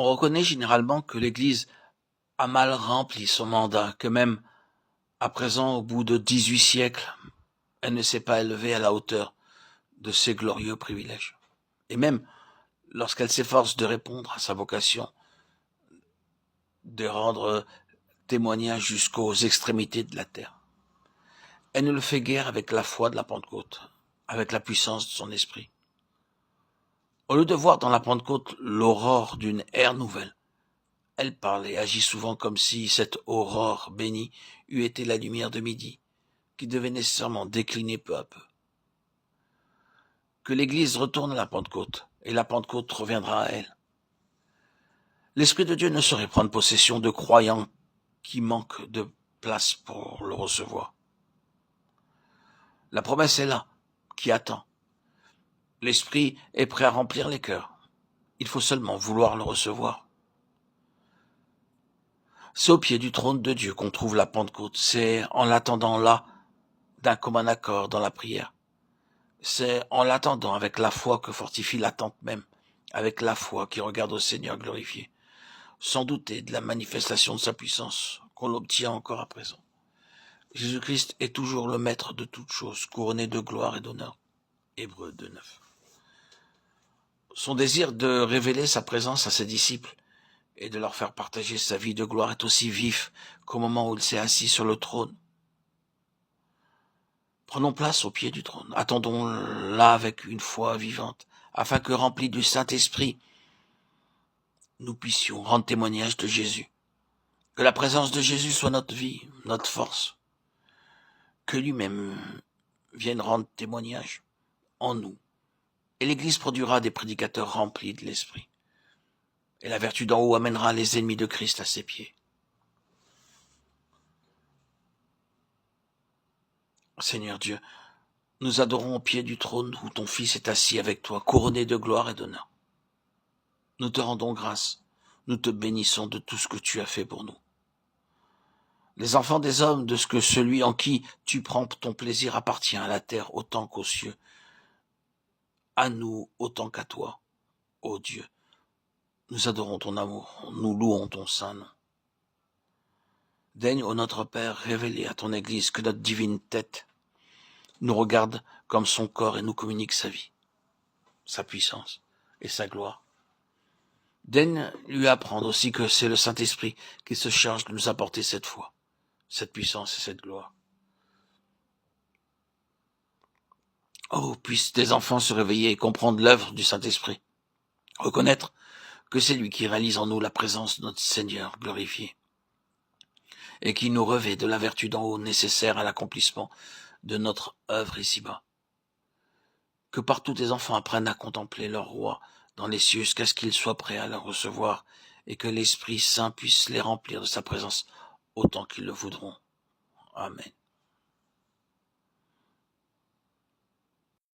On reconnaît généralement que l'Église a mal rempli son mandat, que même à présent, au bout de 18 siècles, elle ne s'est pas élevée à la hauteur de ses glorieux privilèges. Et même lorsqu'elle s'efforce de répondre à sa vocation, de rendre témoignage jusqu'aux extrémités de la terre, elle ne le fait guère avec la foi de la Pentecôte, avec la puissance de son esprit. Au lieu de voir dans la Pentecôte l'aurore d'une ère nouvelle, elle parle et agit souvent comme si cette aurore bénie eût été la lumière de midi, qui devait nécessairement décliner peu à peu. Que l'Église retourne à la Pentecôte, et la Pentecôte reviendra à elle. L'Esprit de Dieu ne saurait prendre possession de croyants qui manquent de place pour le recevoir. La promesse est là, qui attend. L'Esprit est prêt à remplir les cœurs. Il faut seulement vouloir le recevoir. C'est au pied du trône de Dieu qu'on trouve la Pentecôte. C'est en l'attendant là, d'un commun accord dans la prière. C'est en l'attendant avec la foi que fortifie l'attente même, avec la foi qui regarde au Seigneur glorifié, sans douter de la manifestation de sa puissance, qu'on l'obtient encore à présent. Jésus-Christ est toujours le maître de toutes choses, couronné de gloire et d'honneur. Hébreux 2:9. Son désir de révéler sa présence à ses disciples et de leur faire partager sa vie de gloire est aussi vif qu'au moment où il s'est assis sur le trône. Prenons place au pied du trône, attendons-là avec une foi vivante, afin que, remplis du Saint-Esprit, nous puissions rendre témoignage de Jésus. Que la présence de Jésus soit notre vie, notre force. Que lui-même vienne rendre témoignage en nous. Et l'Église produira des prédicateurs remplis de l'Esprit. Et la vertu d'en haut amènera les ennemis de Christ à ses pieds. Seigneur Dieu, nous adorons au pied du trône où ton Fils est assis avec toi, couronné de gloire et d'honneur. Nous te rendons grâce, nous te bénissons de tout ce que tu as fait pour nous. Les enfants des hommes, de ce que celui en qui tu prends ton plaisir appartient à la terre autant qu'aux cieux, à nous autant qu'à toi, ô Dieu. Nous adorons ton amour, nous louons ton saint nom. Daigne, ô notre Père, révéler à ton Église que notre divine tête nous regarde comme son corps et nous communique sa vie, sa puissance et sa gloire. Daigne lui apprendre aussi que c'est le Saint-Esprit qui se charge de nous apporter cette foi, cette puissance et cette gloire. Oh, puissent tes enfants se réveiller et comprendre l'œuvre du Saint-Esprit, reconnaître que c'est lui qui réalise en nous la présence de notre Seigneur glorifié, et qui nous revêt de la vertu d'en haut nécessaire à l'accomplissement de notre œuvre ici-bas. Que partout tes enfants apprennent à contempler leur roi dans les cieux jusqu'à ce qu'ils soient prêts à le recevoir, et que l'Esprit Saint puisse les remplir de sa présence autant qu'ils le voudront. Amen.